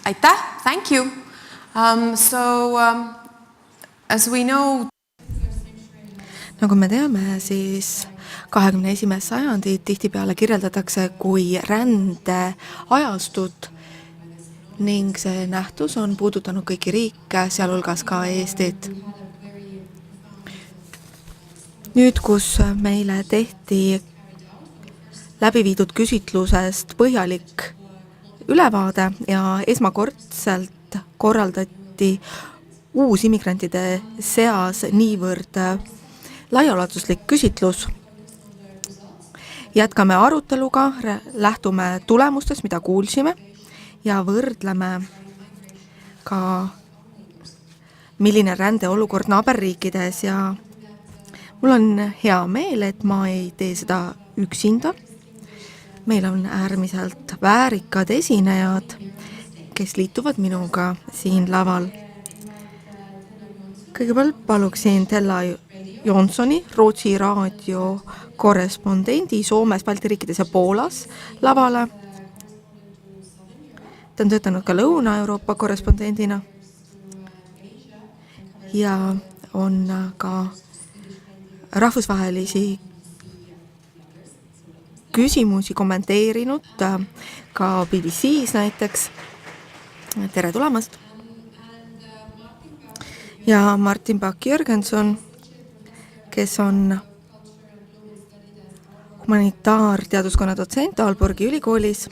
Aitäh, thank you. As we know, nagu me teame, siis 21. sajandit tihtipeale kirjeldatakse kui rände ajastut ning see nähtus on puudutanud kõiki riike, sealhulgas ka Eestit. Nüüd, kus meile tehti läbi viidud küsitlusest põhjalik ülevaade ja esmakordselt korraldati uusimmigrantide seas niivõrd laiaulatuslik küsitlus. Jätkame aruteluga, lähtume tulemustest, mida kuulsime ja võrdleme ka, milline rändeolukord naaberriikides ja mul on hea meel, et ma ei tee seda üksinda. Meil on äärmiselt väärikad esinejad, kes liituvad minuga siin laval. Kõigepealt paluksin Tella Johnsoni, Rootsi raadio korrespondendi Soomes, Balti riikides ja Poolas lavale. Ta on töötanud ka Lõuna-Euroopa korrespondendina ja on ka rahvusvahelisi küsimusi kommenteerinud ka BBC-s näiteks. Tere tulemast! Ja Martin Bak-Jörgenson, kes on humanitaarteaduskonna dotsent Aalborgi ülikoolis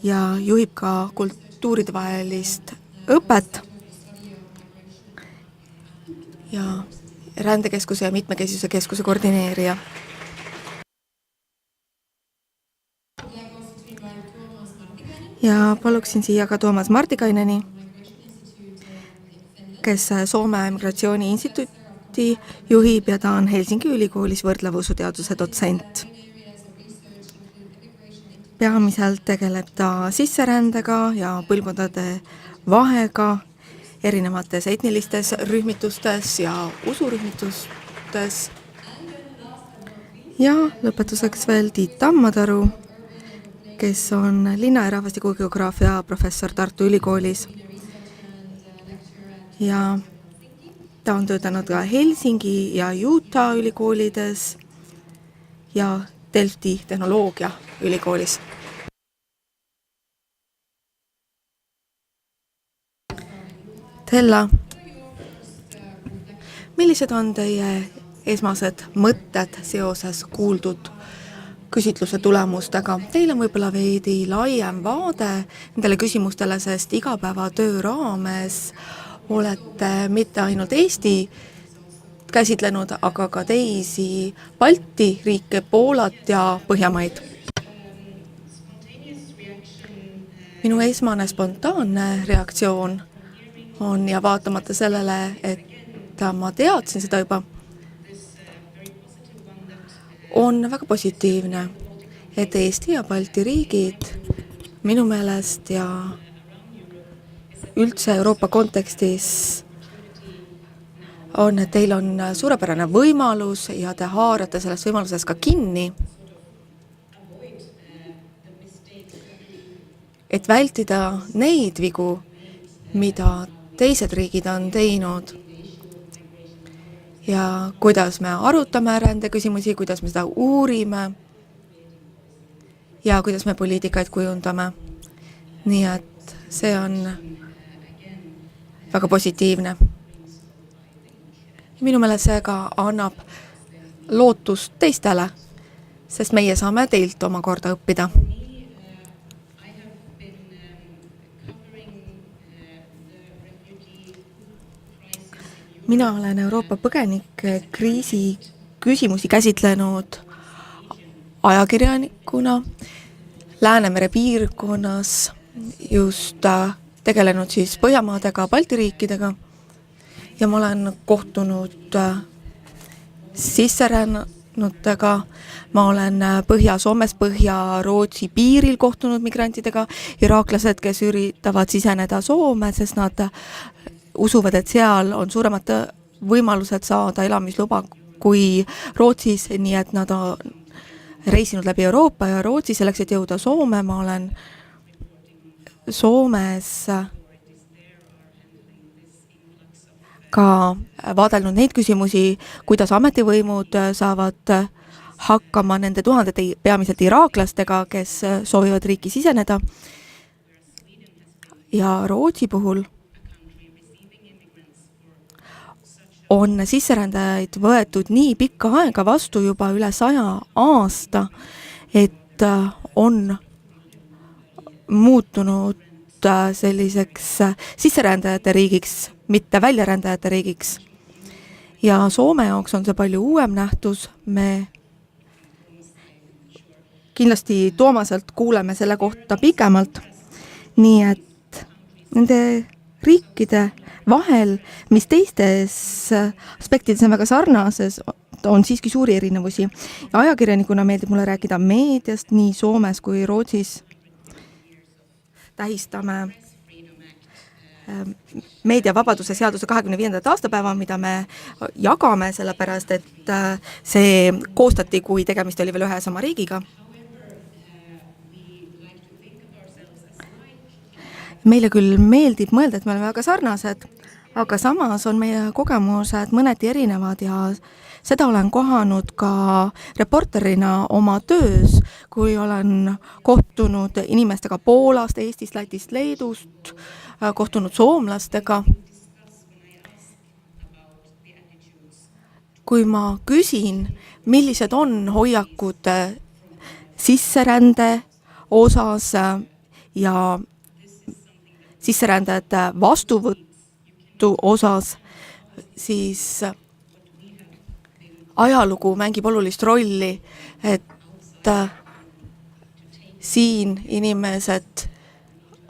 ja juhib ka kultuuridevahelist õpet ja rändekeskuse ja mitmekesisuse keskuse koordineerija. Ja paluksin siia ka Toomas Martikaineni, kes Soome Migratsiooni Instituuti juhib ja ta on Helsingi ülikoolis võrdlevusuteaduse dotsent. Peamiselt tegeleb ta sisserändega ja põlvkondade vahega erinevates etnilistes rühmitustes ja usurühmitustes. Ja lõpetuseks veel Tiit Tammataru, kes on linna- ja rahvastikugeograafia professor Tartu ülikoolis. Ja ta on töötanud ka Helsingi ja Utah ülikoolides ja Delfti tehnoloogia ülikoolis. Tella, millised on teie esmased mõtted seoses kuuldud küsitluse tulemustega? Teil on võib-olla veidi laiem vaade nendele küsimustele, sest igapäevatöö raames olete mitte ainult Eesti käsitlenud, aga ka teisi Balti riike, Poolat ja Põhjamaid. Minu esmane spontaanne reaktsioon on, ja vaatamata sellele, et ma teadsin seda juba, on väga positiivne, et Eesti ja Balti riigid minu meelest ja üldse Euroopa kontekstis on, et teil on suurepärane võimalus ja te haarate sellest võimalusest ka kinni, et vältida neid vigu, mida teised riigid on teinud ja kuidas me arutame rändeküsimusi, kuidas me seda uurime ja kuidas me poliitikaid kujundame. Nii et see on väga positiivne. Minu meelest see ka annab lootust teistele, sest meie saame teilt omakorda õppida. Mina olen Euroopa põgenikkriisi küsimusi käsitlenud ajakirjanikuna Läänemere piirkonnas, just tegelenud siis Põhjamaadega, Balti riikidega ja ma olen kohtunud sisserännutega, ma olen Põhja-Soomes, Põhja-Rootsi piiril kohtunud migrantidega, iraaklased, kes üritavad siseneda Soome, sest nad usuvad, et seal on suuremad võimalused saada elamisluba kui Rootsis, nii et nad on reisinud läbi Euroopa ja Rootsi selleks, et jõuda Soome. Ma olen Soomes ka vaadelnud neid küsimusi, kuidas ametivõimud saavad hakkama nende tuhandete peamiselt iraaklastega, kes soovivad riiki siseneda. Ja Rootsi puhul on sisserändajaid võetud nii pikka aega vastu, juba üle 100 aasta, et on muutunud selliseks sisserändajate riigiks, mitte väljarändajate riigiks. Ja Soome jaoks on see palju uuem nähtus. Me kindlasti Toomaselt kuuleme selle kohta pikemalt. Nii et nende riikide vahel, mis teistes aspektides on väga sarnases, on siiski suuri erinevusi. Ja ajakirjanikuna meeldib mulle rääkida meediast nii Soomes kui Rootsis. Tähistame meediavabaduse seaduse 25. aastapäeva, mida me jagame, sellepärast et see koostati, kui tegemist oli veel ühe sama riigiga. Meile küll meeldib mõelda, et me oleme väga sarnased, aga samas on meie kogemused mõneti erinevad ja seda olen kohanud ka reporterina oma töös, kui olen kohtunud inimestega Poolast, Eestist, Lätist, Leedust, kohtunud soomlastega. Kui ma küsin, millised on hoiakud sisserände osas ja sisserändajate vastuvõttu osas, siis ajalugu mängib olulist rolli, et siin inimesed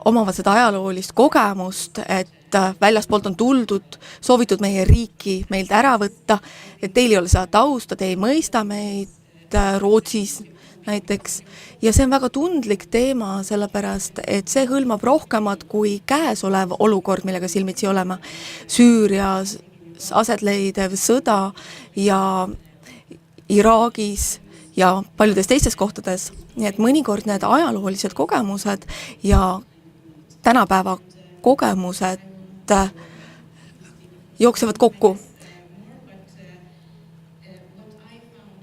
omavad seda ajaloolist kogemust, et väljaspoolt on tuldud, soovitud meie riiki meilt ära võtta, et teil ei ole seda tausta, te ei mõista meid Rootsis näiteks. Ja see on väga tundlik teema, sellepärast, et see hõlmab rohkemat kui käesolev olukord, millega silmitsi olema. Süürias aset leidev sõda ja Iraagis ja paljudes teistes kohtades. Nii et mõnikord need ajaloolised kogemused ja tänapäeva kogemused jooksevad kokku.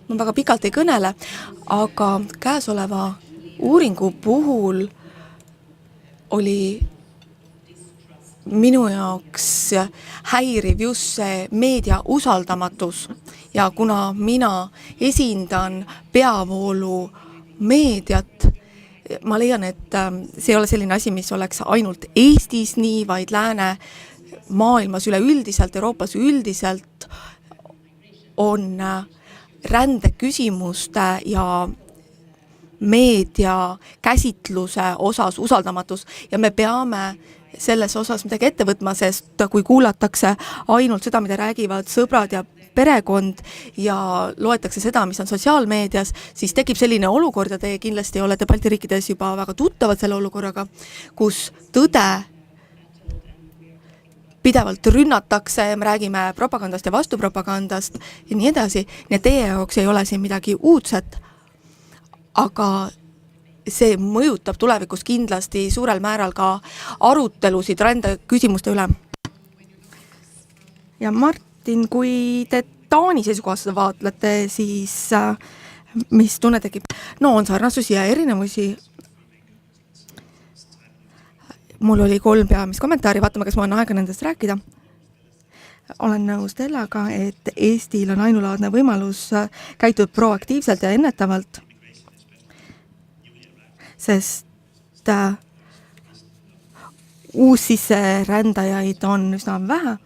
Ma väga pikalt ei kõnele, aga käesoleva uuringu puhul oli minu jaoks häiriv just see meedia usaldamatus. Ja kuna mina esindan peavoolu meediat, ma leian, et see ei ole selline asi, mis oleks ainult Eestis nii, vaid lääne maailmas üleüldiselt, Euroopas üldiselt on rändeküsimuste ja meedia käsitluse osas usaldamatus ja me peame selles osas midagi ette võtma, sest kui kuulatakse ainult seda, mida räägivad sõbrad ja perekond ja loetakse seda, mis on sotsiaalmeedias, siis tekib selline olukord ja te kindlasti olete Balti riikides juba väga tuttavad selle olukorraga, kus tõde pidevalt rünnatakse, me räägime propagandast ja vastupropagandast ja nii edasi, nii et teie jaoks ei ole siin midagi uudset, aga see mõjutab tulevikus kindlasti suurel määral ka arutelusid rände küsimuste üle. Ja Martin, kui te Taani seisukohast vaatlete, siis mis tunne tekib? No on sarnasusi ja erinevusi. Mul oli 3 peamist kommentaari, vaatame, kas ma on aega nendest rääkida. Olen nõus Stellaga, et Eestil on ainulaadne võimalus käituda proaktiivselt ja ennetavalt, sest uussisserändajaid on üsna vähe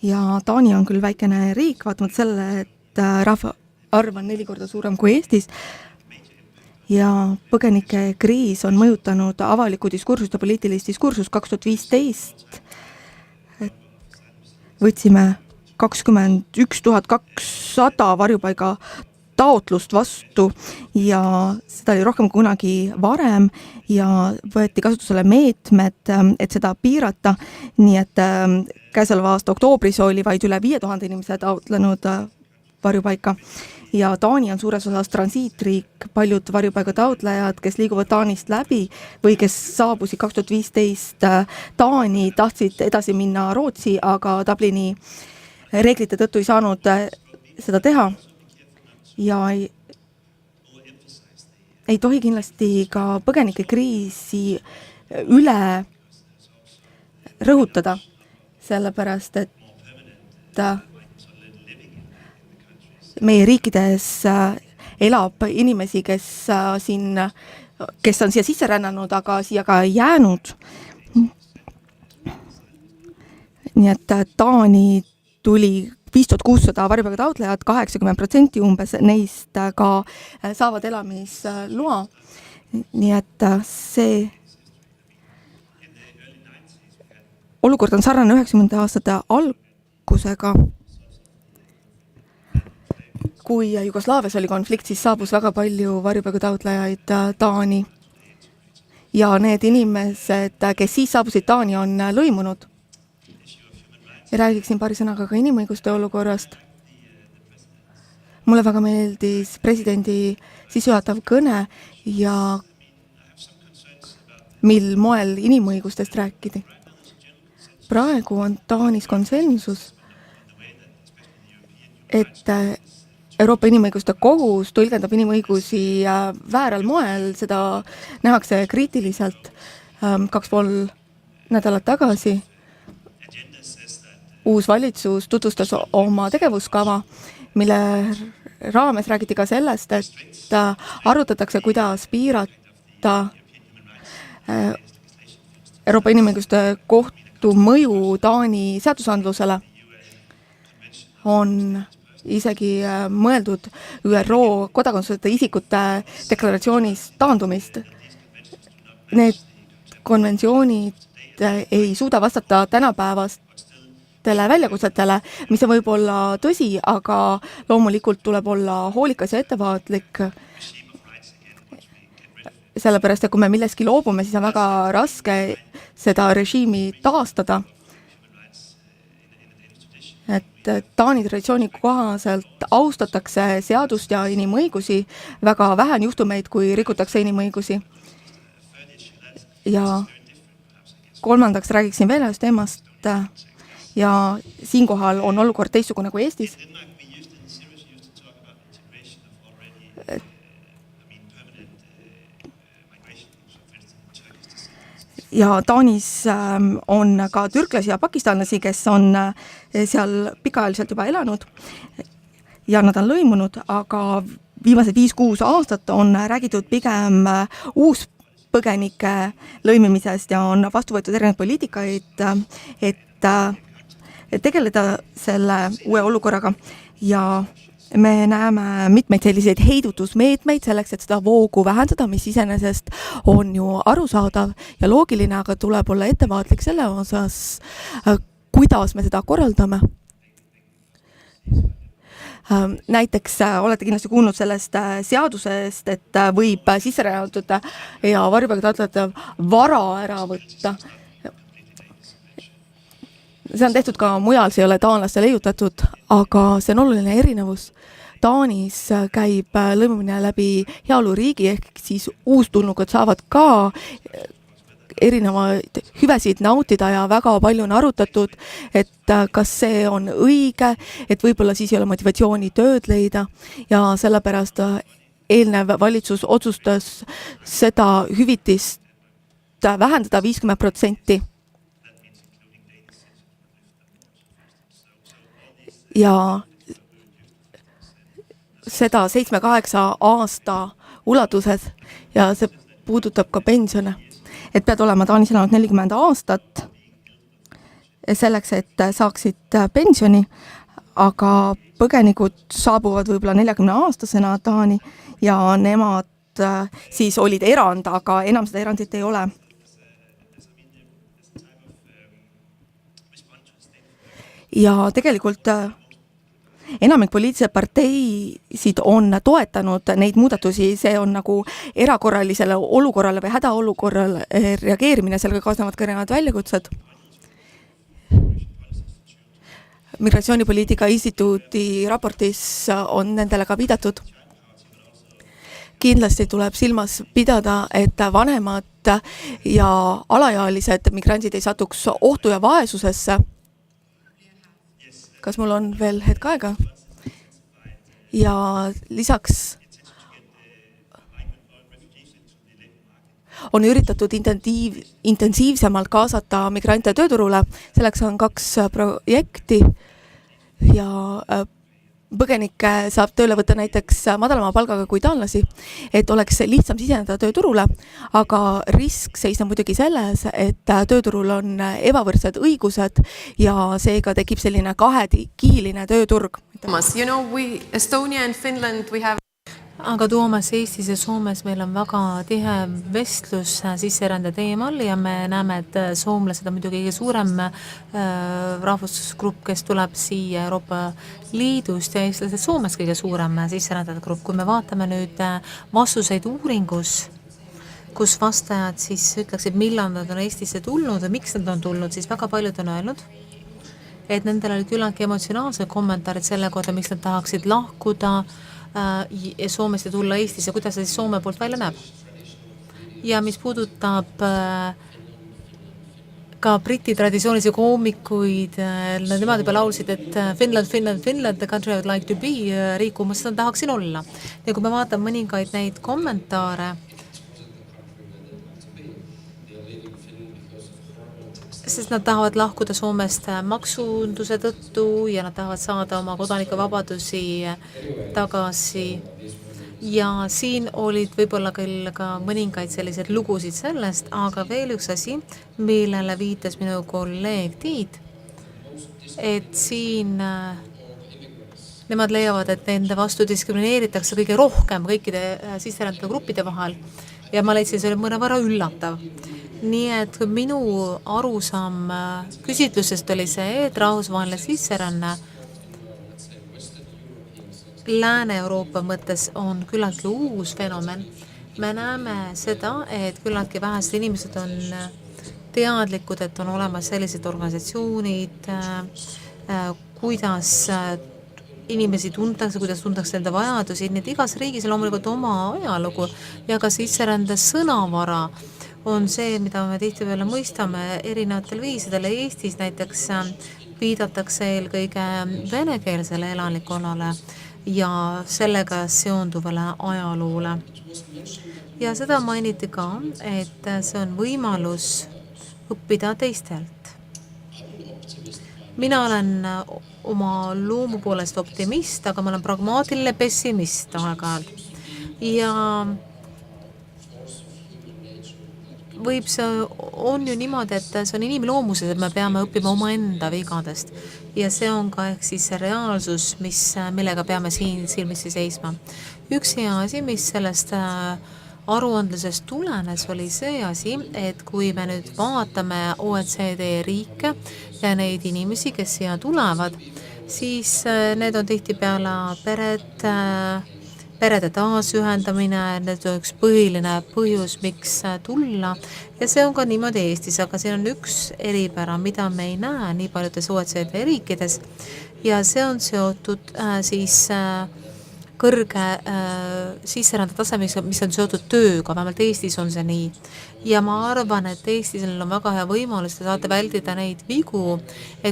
ja Taani on küll väikene riik, vaatamata selle, et rahvaarv on 4 korda suurem kui Eestis. Ja põgenike kriis on mõjutanud avalikku diskursust ja poliitilist diskursust. 2015 võtsime 21 200 varjupaiga taotlust vastu ja seda oli rohkem kunagi varem ja võeti kasutusele meetmed, et seda piirata, nii et käesoleva aasta oktoobris oli vaid üle 5000 inimese taotlenud varjupaika ja Taani on suures osas transiitriik, paljud varjupaiga taotlejad, kes liiguvad Taanist läbi või kes saabusid 2015 Taani, tahtsid edasi minna Rootsi, aga Dublini reeglite tõttu ei saanud seda teha ja ei tohi kindlasti ka põgenikekriisi üle rõhutada, sellepärast et meie riikides elab inimesi, kes on siia sisse rännanud, aga siia ka jäänud. Nii et Taani tuli 5600 varjupaiga taotlejat, 80% umbes neist ka saavad elamisloa. Nii et see olukord on sarnane 90. aastate algusega. Kui Jugoslaavias oli konflikt, siis saabus väga palju varjupaiga taotlejaid Taani. Ja need inimesed, kes siis saabusid Taani, on lõimunud. Ja räägiksin paari sõnaga ka inimõiguste olukorrast. Mulle väga meeldis presidendi sissejuhatav kõne ja mil moel inimõigustest rääkida. Praegu on Taanis konsensus, et Euroopa Inimõiguste Kohus tõlgendab inimõigusi vääral moel, seda nähakse kriitiliselt 2,5 nädalat tagasi. Uus valitsus tutvustas oma tegevuskava, mille raames räägiti ka sellest, et arutatakse, kuidas piirata Euroopa Inimõiguste Kohtu mõju Taani seadusandlusele. On isegi mõeldud ÜRO kodakondsuseta isikute deklaratsioonist taandumist. Need konventsioonid ei suuda vastata tänapäevastele väljakutsetele, mis on võib-olla tõsi, aga loomulikult tuleb olla hoolikas ja ettevaatlik. Sellepärast, et kui me milleski loobume, siis on väga raske seda režiimi taastada. Et Taani traditsiooni kohaselt austatakse seadust ja inimõigusi, väga vähe on juhtumeid, kui rikutakse inimõigusi. Ja kolmandaks räägiksin veel ühest teemast ja siinkohal on olukord teistsugune kui Eestis. Ja Taanis on ka türklasi ja pakistanlasi, kes on seal pikaajaliselt juba elanud ja nad on lõimunud, aga viimased 5-6 aastat on räägitud pigem uuspõgenike lõimimisest ja on vastu võetud erinevaid poliitikaid, et tegeleda selle uue olukorraga ja me näeme mitmeid selliseid heidutusmeetmeid selleks, et seda voogu vähendada, mis iseenesest on ju arusaadav ja loogiline, aga tuleb olla ettevaatlik selle osas, kuidas me seda korraldame. Näiteks olete kindlasti kuulnud sellest seadusest, et võib sisserännatud ja varjupaiga taotlejate vara ära võtta. See on tehtud ka mujal, see ei ole taanlaste leiutatud, aga see on oluline erinevus. Taanis käib lõimumine läbi heaoluriigi, ehk siis uustulnukad saavad ka erinevaid hüvesid nautida ja väga palju on arutatud, et kas see on õige, et võib-olla siis ei ole motivatsiooni tööd leida ja sellepärast eelnev valitsus otsustas seda hüvitist vähendada 50%. Ja seda 7-8 aasta ulatuses ja see puudutab ka pensione. Et pead olema Taanis elanud 40 aastat selleks, et saaksid pensioni, aga põgenikud saabuvad võib-olla 40-aastasena Taani ja nemad siis olid erand, aga enam seda erandit ei ole. Ja tegelikult enamik poliitilised parteisid on toetanud neid muudatusi, see on nagu erakorralisele olukorrale või hädaolukorrale reageerimine, sellega kaasnevad ka erinevad väljakutsed. migratsioonipoliitika instituudi raportis on nendele ka viidatud. Kindlasti tuleb silmas pidada, et vanemad ja alaealised migrandid ei satuks ohtu ja vaesusesse. Kas mul on veel hetk aega? Ja lisaks on üritatud intensiivsemalt kaasata migrante tööturule. Selleks on 2 projekti ja põgenikke saab tööle võtta näiteks madalama palgaga kui taanlasi, et oleks lihtsam siseneda tööturule, aga risk seisneb muidugi selles, et tööturul on ebavõrdsed õigused ja seega tekib selline kahekihiline tööturg. You know, Estonia and Finland, we have Aga Toomas, Eestis ja Soomes meil on väga tihe vestlus sisserände teemal ja me näeme, et soomlased on muidugi kõige suurem rahvusgrupp, kes tuleb siia Euroopa Liidust ja eestlased Soomes kõige suurem sisserändajate grupp. Kui me vaatame nüüd vastuseid uuringus, kus vastajad siis ütleksid, millal nad on Eestisse tulnud ja miks nad on tulnud, siis väga paljud on öelnud, et nendel olid küllaltki emotsionaalsed kommentaarid selle kohta, miks nad tahaksid lahkuda Soomest ja tulla Eestis ja kuidas see siis Soome poolt välja näeb. Ja mis puudutab ka briti traditsioonilisi koomikuid, nemad juba laulsid, et Finland, Finland, Finland, the country I would like to be, riik, kuhu ma seda tahaksin olla. Ja kui me vaatame mõningaid neid kommentaare, sest nad tahavad lahkuda Soomest maksunduse tõttu ja nad tahavad saada oma kodanikuvabadusi tagasi. Ja siin olid võib-olla küll ka mõningaid selliseid lugusid sellest, aga veel üks asi, millele viitas minu kolleeg Tiit, et siin nemad leiavad, et nende vastu diskrimineeritakse kõige rohkem kõikide sisserändajate gruppide vahel ja ma leidsin selle mõnevõrra üllatav. Nii et minu arusaam küsitlusest oli see, et rahvusvaheline sisseränne Lääne-Euroopa mõttes on küllaltki uus fenomen. Me näeme seda, et küllaltki vähesed inimesed on teadlikud, et on olemas sellised organisatsioonid, kuidas inimesi tuntakse, kuidas tuntakse enda vajadusi, nii et igas riigis on loomulikult oma ajalugu ja ka sisserände sõnavara on see, mida me tihtipeale mõistame erinevatel viisidel. Eestis näiteks viidatakse eelkõige venekeelsele elanikkonnale ja sellega seonduvale ajaloole. Ja seda mainiti ka, et see on võimalus õppida teistelt. Mina olen oma loomu poolest optimist, aga ma olen pragmaatiline pessimist aeg-ajalt. Ja on ju niimoodi, et see on inimloomuses, et me peame õppima oma enda vigadest. Ja see on ka ehk siis see reaalsus, millega peame siin silmissi seisma. Üks hea asi, mis sellest aruandlusest tulenes, oli see asi, et kui me nüüd vaatame OECD riike ja neid inimesi, kes siia tulevad, siis need on tihtipeale perede taasühendamine, need on üks põhiline põhjus, miks tulla. Ja see on ka niimoodi Eestis, aga siin on üks eripära, mida me ei näe nii paljudes OECD riikides. Ja see on seotud siis kõrge sisserände tasemiga, mis on seotud tööga, vähemalt Eestis on see nii. Ja ma arvan, et Eestis on väga hea võimalus, te saate väldida neid vigu,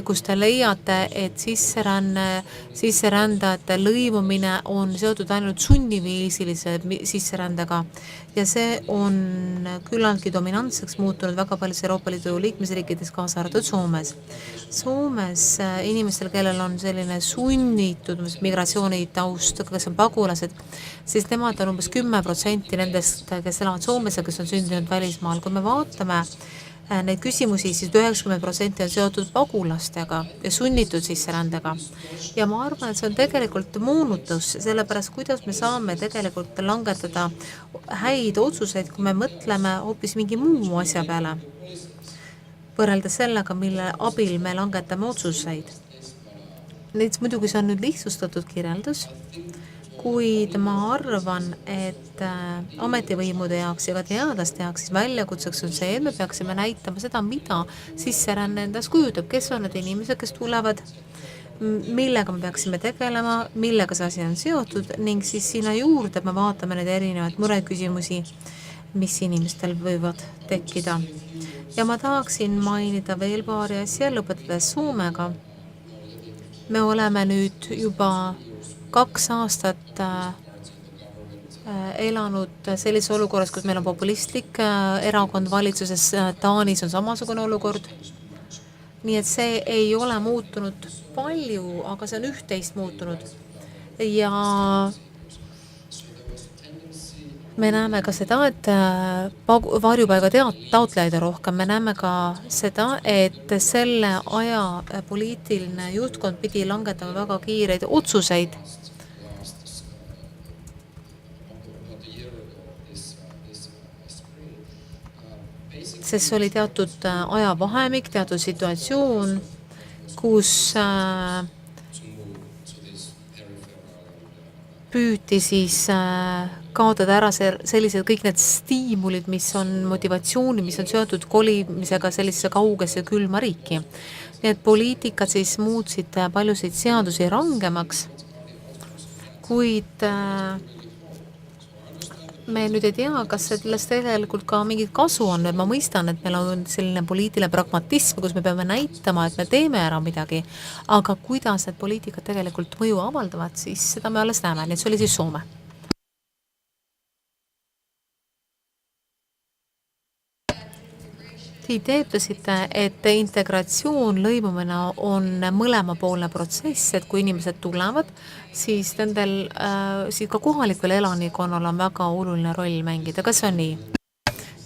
kus te leiate, et sisserändajate lõimumine on seotud ainult sunniviisilise sisserändega. Ja see on küllaltki dominantseks muutunud väga paljudes Euroopa Liidu liikmesriikides, kaasa arvatud Soomes. Soomes inimestel, kellel on selline sunnitud migratsioonitaust, kes on pagulased, siis nemad on umbes 10% nendest, kes elavad Soomes ja kes on sündinud välismaal. Kui me vaatame neid küsimusi, siis 90% on seotud pagulastega ja sunnitud sisserändega. Ja ma arvan, et see on tegelikult moonutus, sellepärast kuidas me saame tegelikult langetada häid otsuseid, kui me mõtleme hoopis mingi muu asja peale, võrreldes sellega, mille abil me langetame otsuseid. Näiteks muidugi see on nüüd lihtsustatud kirjeldus, kuid ma arvan, et ametivõimude jaoks ja ka teadlaste jaoks siis väljakutseks on see, et me peaksime näitama seda, mida sisseränne endas kujutab, kes on need inimesed, kes tulevad millega me peaksime tegelema, millega see asi on seotud ning siis sinna juurde me vaatame neid erinevaid mureküsimusi, mis inimestel võivad tekkida. Ja ma tahaksin mainida veel paari asja, lõpetades Soomega. Me oleme nüüd juba 2 aastat elanud sellises olukorras, kus meil on populistlik erakond valitsuses, Taanis on samasugune olukord. Nii et see ei ole muutunud palju, aga see on üht-teist muutunud. Ja me näeme ka seda, et varjupaiga taotlejaid on rohkem. Me näeme ka seda, et selle aja poliitiline juhtkond pidi langetama väga kiireid otsuseid. Sest oli teatud ajavahemik, teatud situatsioon, kus püüti siis kaotada ära sellised kõik need stiimulid, mis on motivatsiooni, mis on seotud kolimisega sellisesse kaugesse külma riiki. Nii et poliitikad siis muutsid paljusid seadusi rangemaks, kuid me nüüd ei tea, kas sellest tegelikult ka mingit kasu on. Ma mõistan, et meil on selline poliitiline pragmatism, kus me peame näitama, et me teeme ära midagi, aga kuidas need poliitikad tegelikult mõju avaldavad, siis seda me alles näeme. Nii et see oli siis Soome. Te ütlesite, et integratsioon, lõimumine on mõlemapoolne protsess, et kui inimesed tulevad, siis nendel siis ka kohalikul elanikonnal on väga oluline roll mängida. Kas see on nii?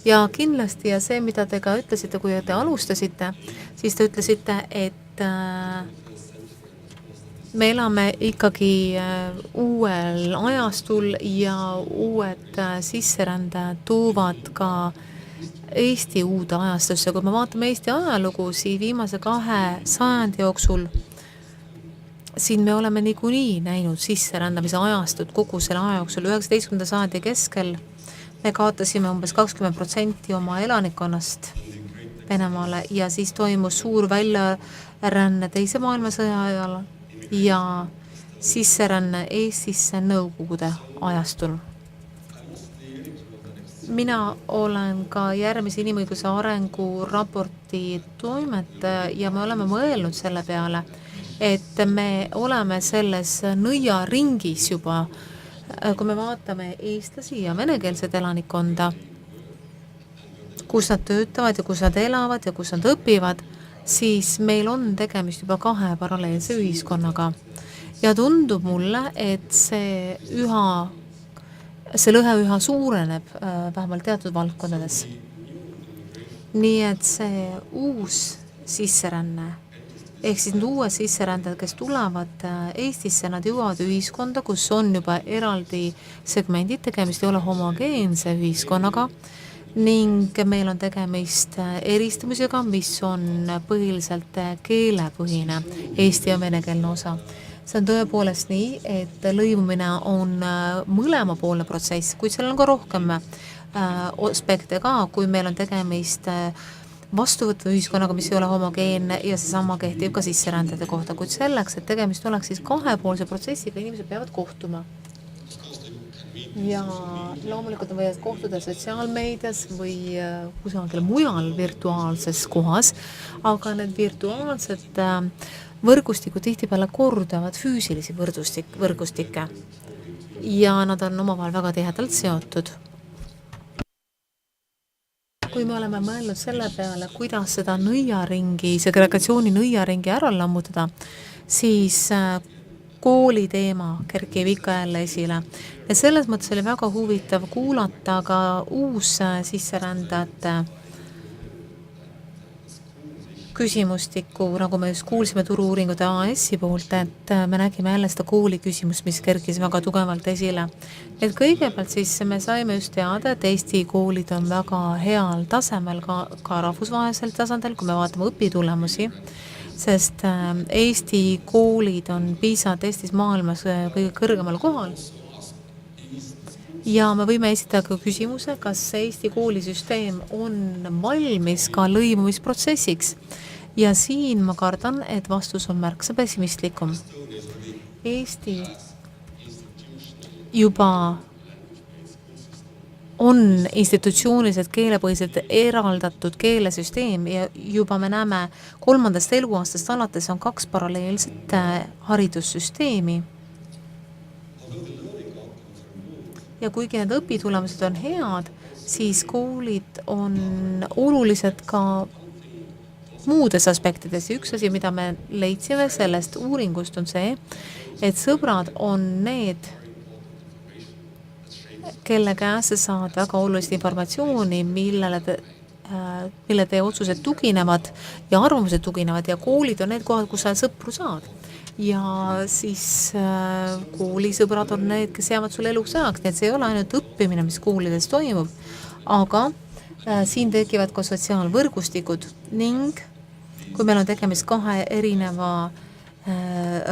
Ja kindlasti, ja see, mida te ka ütlesite, kui te alustasite, siis te ütlesite, et me elame ikkagi uuel ajastul ja uued sisserändajad toovad ka Eesti uude ajastusse. Kui me vaatame Eesti ajalugu, siis viimase 2 sajandi jooksul, siin me oleme niikuinii näinud sisserändamise ajastut kogu selle aja jooksul. 19. sajandi keskel me kaotasime umbes 20% oma elanikkonnast Venemaale ja siis toimus suur väljaränne teise maailmasõja ajal ja sisseränne Eestisse Nõukogude ajastul. Mina olen ka järgmise inimõiguse arengu raporti toimetaja ja me oleme mõelnud selle peale, et me oleme selles nõiaringis juba, kui me vaatame eestlasi ja venekeelset elanikkonda, kus nad töötavad ja kus nad elavad ja kus nad õpivad, siis meil on tegemist juba 2 paralleelse ühiskonnaga. Ja tundub mulle, et see lõhe üha suureneb vähemalt teatud valdkondades. Nii et see uus sisseränne, ehk siis need uued sisserändajad, kes tulevad Eestisse, nad jõuavad ühiskonda, kus on juba eraldi segmendid, tegemist ei ole homogeense ühiskonnaga ning meil on tegemist eristumisega, mis on põhiliselt keelepõhine Eesti ja venekeelne osa. See on tõepoolest nii, et lõimumine on mõlemapoolne protsess, kuid seal on ka rohkem aspekte ka, kui meil on tegemist vastuvõtva ühiskonnaga, mis ei ole homogeenne ja seesama kehtib ka sisserändajate kohta, kuid selleks, et tegemist oleks siis 2-poolse protsessiga, inimesed peavad kohtuma. Ja loomulikult on võivad kohtuda sotsiaalmeedias või kusagil mujal virtuaalses kohas, aga need virtuaalsed võrgustikud tihtipeale kordavad füüsilisi võrgustikke ja nad on omavahel väga tihedalt seotud. Kui me oleme mõelnud selle peale, kuidas seda segregatsiooni nõiaringi ära lammutada, siis kooli teema kerkib ikka jälle esile. Ja selles mõttes oli väga huvitav kuulata ka uus sisserändajate küsimustikku, nagu me just kuulsime Turu-uuringute AS-i poolt, et me nägime jälle seda kooli küsimust, mis kerkis väga tugevalt esile. Et kõigepealt siis me saime just teada, et Eesti koolid on väga heal tasemel ka rahvusvahelisel tasandil, kui me vaatame õpitulemusi, sest Eesti koolid on PISA testis maailmas kõige kõrgemal kohal. Ja me võime esitada ka küsimuse, kas Eesti koolisüsteem on valmis ka lõimumisprotsessiks. Ja siin ma kardan, et vastus on märksa pessimistlikum. Eesti juba on institutsioonilised keelepõhised eraldatud keelesüsteem ja juba me näeme 3. eluaastast alates on 2 paralleelset haridussüsteemi. Ja kuigi need õpitulemused on head, siis koolid on olulised ka muudes aspektides. Üks asi, mida me leidsime sellest uuringust on see, et sõbrad on need, kelle käes saad väga olulist informatsiooni, mille teie otsused tuginevad ja arvamused tuginevad ja koolid on need kohad, kus sa sõpru saad. Ja siis koolisõbrad on need, kes jäävad sulle eluks ajaks, nii et see ei ole ainult õppimine, mis koolides toimub, aga siin tekivad ka sotsiaalvõrgustikud ning kui meil on tegemist 2 erineva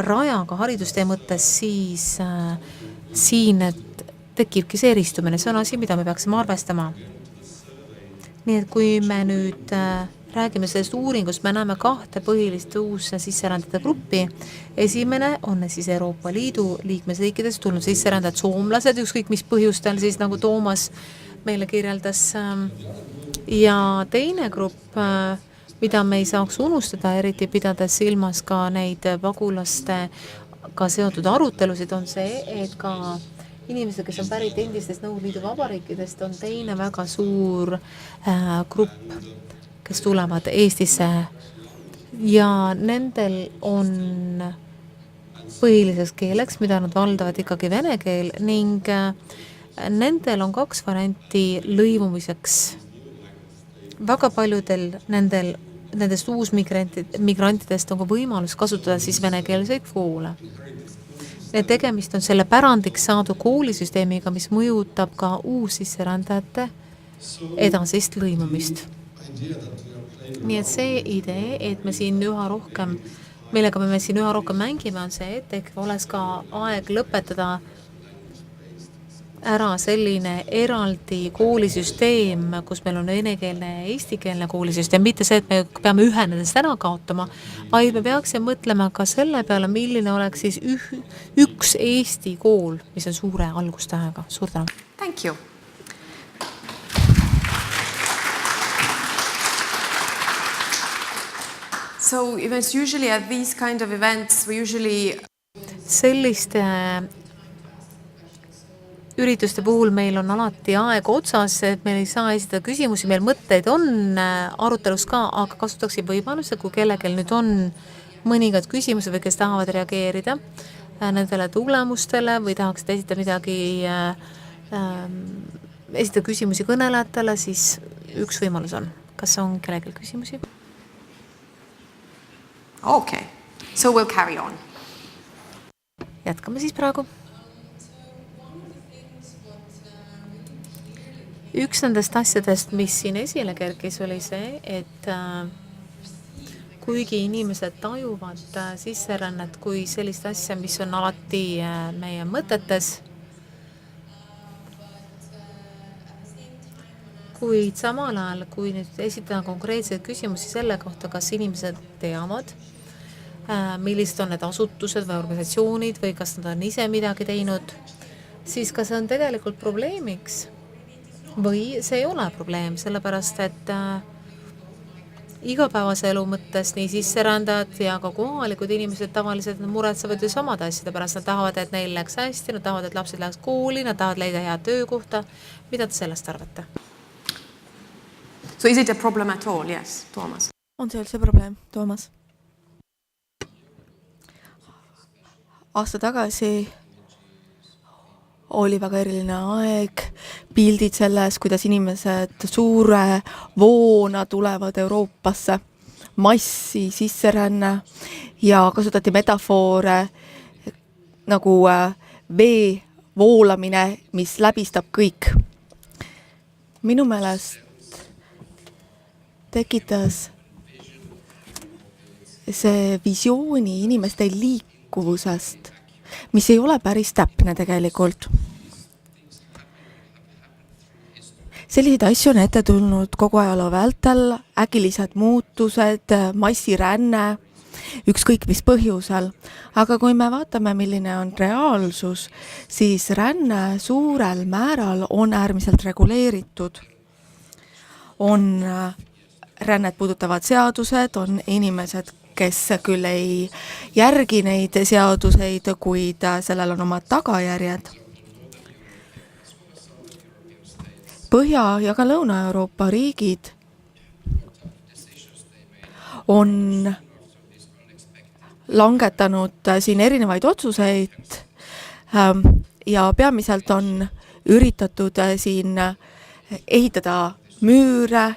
rajaga haridustee mõttes, siis siin tekibki see eristumine, see on asi, mida me peaksime arvestama. Nii et kui me nüüd räägime sellest uuringust, me näeme 2 põhilist uus sisserändajate gruppi. Esimene on siis Euroopa Liidu liikmesriikidest tulnud sisserändajad, soomlased, ükskõik mis põhjustel, siis nagu Toomas meile kirjeldas. Ja teine grupp, mida me ei saaks unustada, eriti pidades silmas ka neid pagulastega seotud arutelusid, on see, et ka inimesed, kes on pärit endistest Nõukogude Liidu vabariikidest, on teine väga suur grupp, kes tulevad Eestisse ja nendel on põhiliseks keeleks, mida nad valdavad ikkagi vene keel ning nendel on 2 varianti lõimumiseks. Väga paljudel nendest uusmigrantidest on ka võimalus kasutada siis venekeelseid koole. Tegemist on selle pärandiks saadud koolisüsteemiga, mis mõjutab ka uussisserändajate edasist lõimumist. Nii et see idee, et me siin üha rohkem, millega me siin üha rohkem mängime, on see, et ehk oleks ka aeg lõpetada ära selline eraldi koolisüsteem, kus meil on venekeelne ja eestikeelne koolisüsteem, mitte see, et me peame ühe nendest ära kaotama, vaid me peaksime mõtlema ka selle peale, milline oleks siis üks Eesti kool, mis on suure algustähega. Suur tänu. Thank you. So it's usually at these kind of events, we usually selliste ürituste puhul meil on alati aeg otsas, et meil ei saa esitada küsimusi, meil mõtteid on arutelus ka, aga kasutaksin võimaluse, kui kellelgi nüüd on mõningad küsimused või kes tahavad reageerida nendele tulemustele või tahaksid esitada midagi, esitada küsimusi kõnelejatele, siis üks võimalus on. Kas on kellelgi küsimusi? Okay, so we'll carry on. Jätkame siis praegu. Üks nendest asjadest, mis siin esile kerkis, oli see, et kuigi inimesed tajuvad sisserännet kui sellist asja, mis on alati meie mõtetes, kuid samal ajal, kui nüüd esitada konkreetseid küsimusi selle kohta, kas inimesed teavad, millised on need asutused või organisatsioonid või kas nad on ise midagi teinud, siis kas see on tegelikult probleemiks või see ei ole probleem, sellepärast et igapäevase elu mõttes nii sisserändajad ja ka kohalikud inimesed tavaliselt muretsevad ju samade asjade pärast. Nad tahavad, et neil läks hästi, nad tahavad, et lapsed läheks kooli, nad tahavad leida head töökohta. Mida te sellest arvate? So is it a problem at all? Yes, Toomas. On see üldse probleem, Toomas? Aasta tagasi oli väga eriline aeg, pildid selles, kuidas inimesed suure voona tulevad Euroopasse, massi sisseränne ja kasutati metafoore nagu vee voolamine, mis läbistab kõik. Minu meelest tekitas see visiooni inimeste liikuvusest, mis ei ole päris täpne tegelikult. selliseid asju on ette tulnud kogu ajaloo vältel, äkilised muutused, massiränne, ükskõik mis põhjusel. Aga kui me vaatame, milline on reaalsus, siis ränne suurel määral on äärmiselt reguleeritud. On rännet puudutavad seadused, on inimesed, kes küll ei järgi neid seaduseid, kuid sellel on omad tagajärjed. Põhja- ja ka Lõuna-Euroopa riigid on langetanud siin erinevaid otsuseid ja peamiselt on üritatud siin ehitada müüre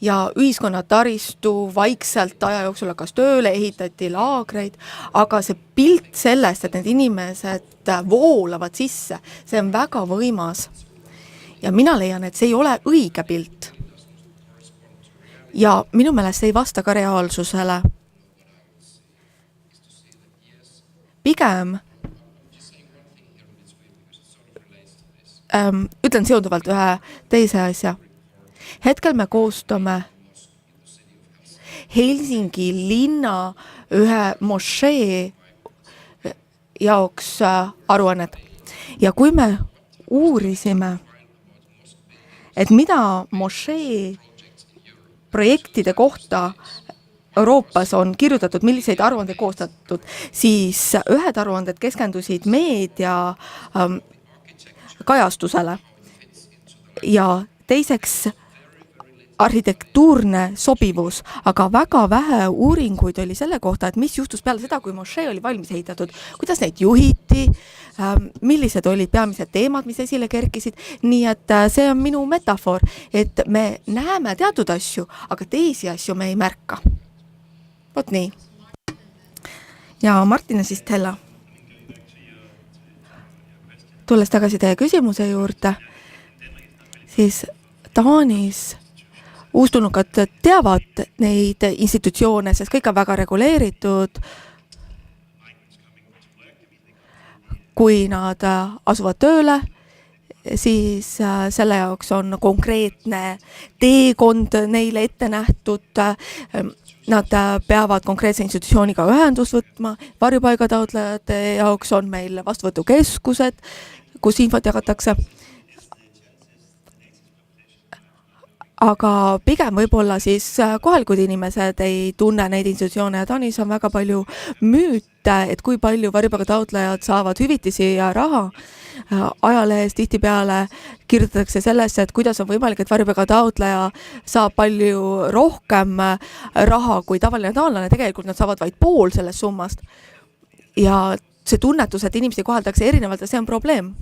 ja ühiskonna taristu vaikselt aja jooksul hakkas tööle, ehitati laagreid, aga see pilt sellest, et need inimesed voolavad sisse, see on väga võimas. Ja mina leian, et see ei ole õige pilt. Ja minu meelest see ei vasta ka reaalsusele. Pigem ütlen seonduvalt ühe teise asja. Hetkel me koostame Helsingi linna ühe mošee jaoks aruannet. Ja kui me uurisime, et mida mošee projektide kohta Euroopas on kirjutatud, milliseid aruandeid koostatud, siis ühed aruanded keskendusid meedia kajastusele ja teiseks arhitektuurne sobivus, aga väga vähe uuringuid oli selle kohta, et mis juhtus peale seda, kui mošee oli valmis ehitatud, kuidas neid juhiti, millised olid peamised teemad, mis esile kerkisid, nii et see on minu metafoor, et me näeme teatud asju, aga teisi asju me ei märka. Vot nii. Ja Martin ja siis Tella. Tulles tagasi teie küsimuse juurde, siis Taanis uustulnukad teavad neid institutsioone, sest kõik on väga reguleeritud. Kui nad asuvad tööle, siis selle jaoks on konkreetne teekond neile ette nähtud. Nad peavad konkreetse institutsiooniga ühendust võtma. Varjupaigataotlejate jaoks on meil vastuvõtukeskused, kus infot jagatakse. Aga pigem võib-olla siis kohalikud inimesed ei tunne neid institutsioone ja Taanis on väga palju müüte, et kui palju varjupaigataotlejad saavad hüvitisi ja raha. Ajalehes tihtipeale kirjutatakse sellesse, et kuidas on võimalik, et varjupaigataotleja saab palju rohkem raha kui tavaline taanlane, tegelikult nad saavad vaid pool sellest summast. Ja see tunnetus, et inimesi kohaldatakse erinevalt, see on probleem.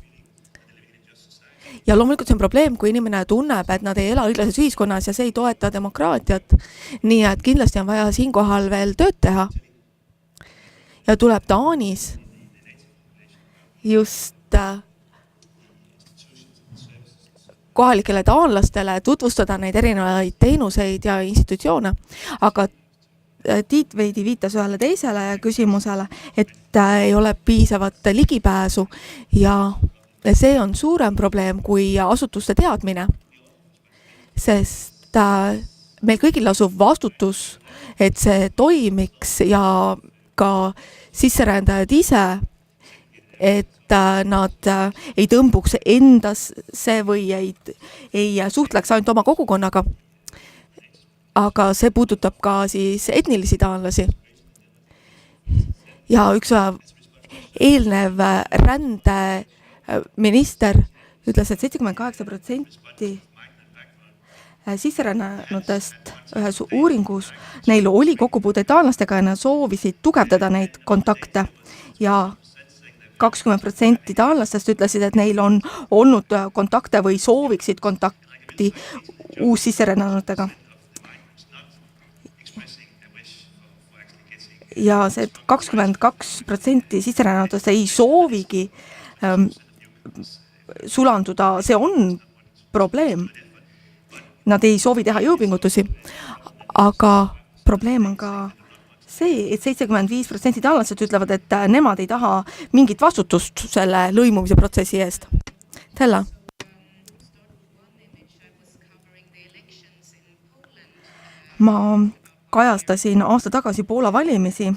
Ja loomulikult see on probleem, kui inimene tunneb, et nad ei ela õiglases ühiskonnas ja see ei toeta demokraatiat. Nii et kindlasti on vaja siinkohal veel tööd teha. Ja tuleb Taanis just kohalikele taanlastele tutvustada neid erinevaid teenuseid ja institutsioone. Aga Tiit veidi viitas ühele teisele küsimusele, et ei ole piisavat ligipääsu ja see on suurem probleem kui asutuste teadmine, sest meil kõigil asub vastutus, et see toimiks ja ka sisserändajad ise, et nad ei tõmbuks endasse või ei suhtleks ainult oma kogukonnaga. Aga see puudutab ka siis etnilisi taanlasi. Ja üks eelnev rände minister ütles, et 78% sisserännanutest ühes uuringus neil oli kokkupuuteid taanlastega ja nad soovisid tugevdada neid kontakte ja 20% taanlastest ütlesid, et neil on olnud kontakte või sooviksid kontakti uus sisserännanutega. Ja see 22% sisserännanutest ei soovigi sulanduda, see on probleem. Nad ei soovi teha jõupingutusi, aga probleem on ka see, et 75% taanlased ütlevad, et nemad ei taha mingit vastutust selle lõimumise protsessi eest. Tella. ma kajastasin aasta tagasi Poola valimisi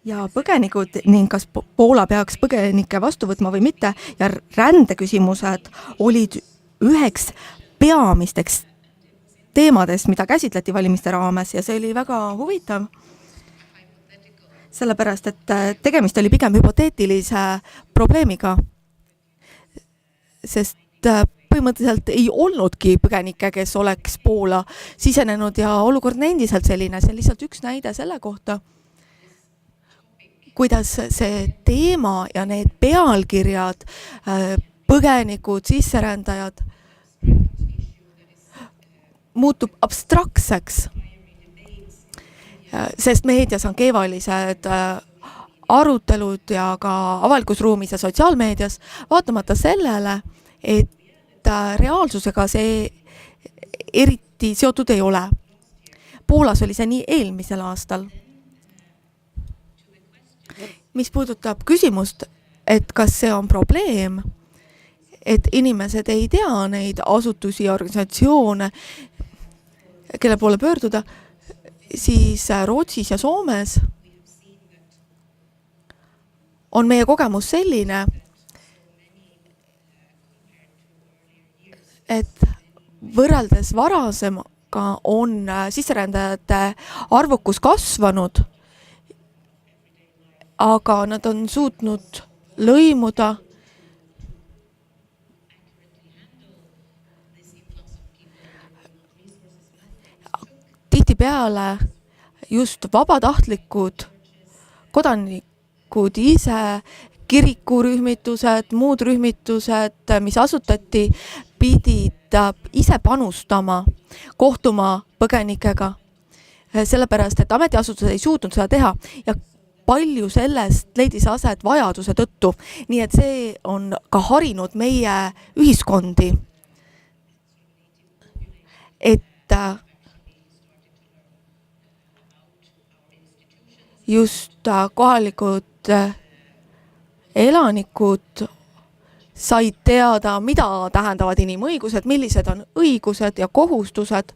ja põgenikud ning kas Poola peaks põgenikke vastu võtma või mitte ja rändeküsimused olid üheks peamisteks teemadest, mida käsitleti valimiste raames ja see oli väga huvitav, sellepärast et tegemist oli pigem hüpoteetilise probleemiga, sest põhimõtteliselt ei olnudki põgenikke, kes oleks Poola sisenenud ja olukord on endiselt selline, see on lihtsalt üks näide selle kohta, kuidas see teema ja need pealkirjad, põgenikud, sisserändajad, muutub abstraktseks, sest meedias on keevalised arutelud ja ka avalikus ruumis ja sotsiaalmeedias, vaatamata sellele, et reaalsusega see eriti seotud ei ole. Poolas oli see nii eelmisel aastal. Mis puudutab küsimust, et kas see on probleem, et inimesed ei tea neid asutusi ja organisatsioone, kelle poole pöörduda, siis Rootsis ja Soomes on meie kogemus selline, et võrreldes varasemaga on sisserändajate arvukus kasvanud, aga nad on suutnud lõimuda tihtipeale just vabatahtlikud kodanikud ise, kirikurühmitused, muud rühmitused, mis asutati, pidid ise panustama, kohtuma põgenikega, sellepärast, et ametiasutused ei suutnud seda teha ja palju sellest leidis aset vajaduse tõttu, nii et see on ka harinud meie ühiskondi, et just kohalikud elanikud said teada, mida tähendavad inimõigused, millised on õigused ja kohustused.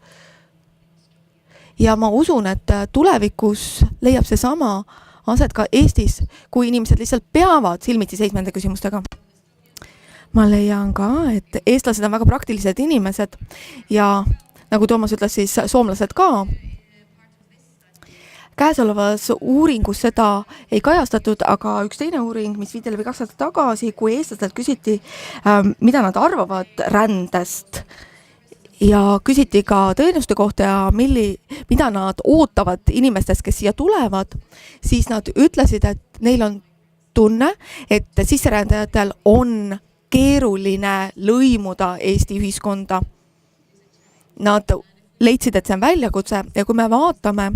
Ja ma usun, et tulevikus leiab see sama aset ka Eestis, kui inimesed lihtsalt peavad silmitsi seisma nende küsimustega. Ma leian ka, et eestlased on väga praktilised inimesed ja nagu Toomas ütles, siis soomlased ka. Käesolevas uuringus seda ei kajastatud, aga üks teine uuring, mis 5 või 2 aastat tagasi, kui eestlastelt küsiti, mida nad arvavad rändest ja küsiti ka tõenäosuste kohta ja mida nad ootavad inimestest, kes siia tulevad, siis nad ütlesid, et neil on tunne, et sisserändajatel on keeruline lõimuda Eesti ühiskonda. Nad leidsid, et see on väljakutse ja kui me vaatame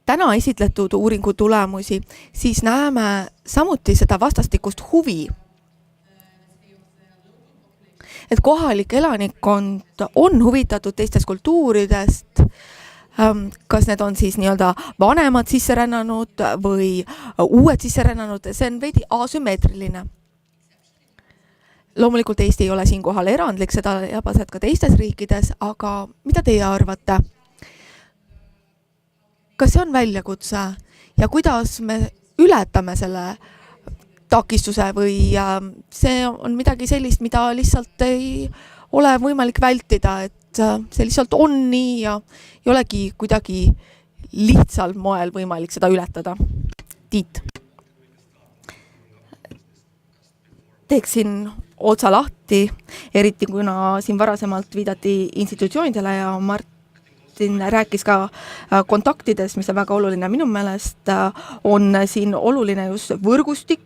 täna esitletud uuringu tulemusi, siis näeme samuti seda vastastikust huvi. Et kohalik elanikkond on huvitatud teistest kultuuridest, kas need on siis nii-öelda vanemad sisserännanud või uued sisserännanud, see on veidi asümmeetriline. Loomulikult Eesti ei ole siinkohal erandlik, seda jääb aset ka teistes riikides, aga mida teie arvate? Kas see on väljakutse ja kuidas me ületame selle takistuse või see on midagi sellist, mida lihtsalt ei ole võimalik vältida, et see lihtsalt on nii ja ei olegi kuidagi lihtsal moel võimalik seda ületada. Tiit. Teeksin otsa lahti, eriti kuna siin varasemalt viidati institutsioonidele ja Martin rääkis ka kontaktidest, mis on väga oluline. Minu meelest on siin oluline just võrgustik.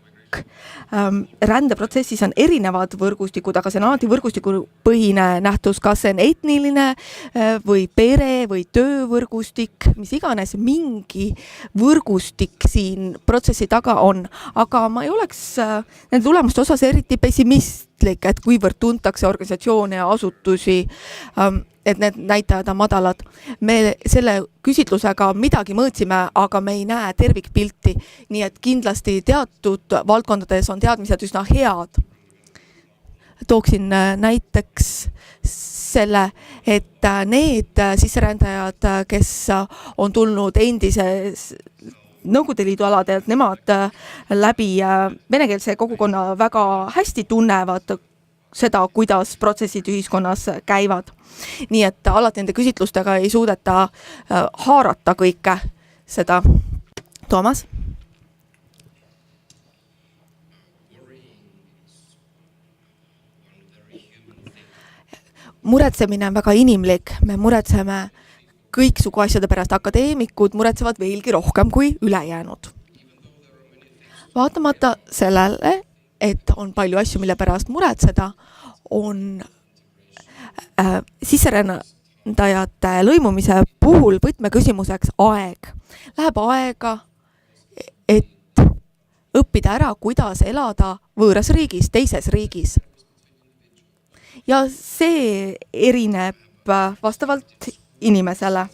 Rändeprotsessis on erinevad võrgustikud, aga see on alati võrgustikupõhine nähtus, kas see on etniline või pere või töövõrgustik, mis iganes mingi võrgustik siin protsessi taga on. Aga ma ei oleks nende tulemuste osas eriti pessimistlik, et kuivõrd tuntakse organisatsioone ja asutusi, et need näitajad on madalad. Me selle küsitlusega midagi mõõtsime, aga me ei näe tervikpilti, nii et kindlasti teatud valdkondades on teadmised üsna head. tooksin näiteks selle, et need sisserändajad, kes on tulnud endises Nõukogude Liidu alade, et nemad läbi venekeelse kogukonna väga hästi tunnevad seda, kuidas protsessid ühiskonnas käivad. Nii et alati nende küsitlustega ei suudeta haarata kõike seda. Toomas? Muretsemine on väga inimlik, me muretseme kõiksugu asjade pärast, akadeemikud muretsevad veelgi rohkem kui ülejäänud. Vaatamata sellele, et on palju asju, mille pärast muretseda, on sisserändajate lõimumise puhul võtmeküsimuseks aeg. Läheb aega, et õppida ära, kuidas elada võõras riigis, teises riigis. Ja see erineb vastavalt inimesele.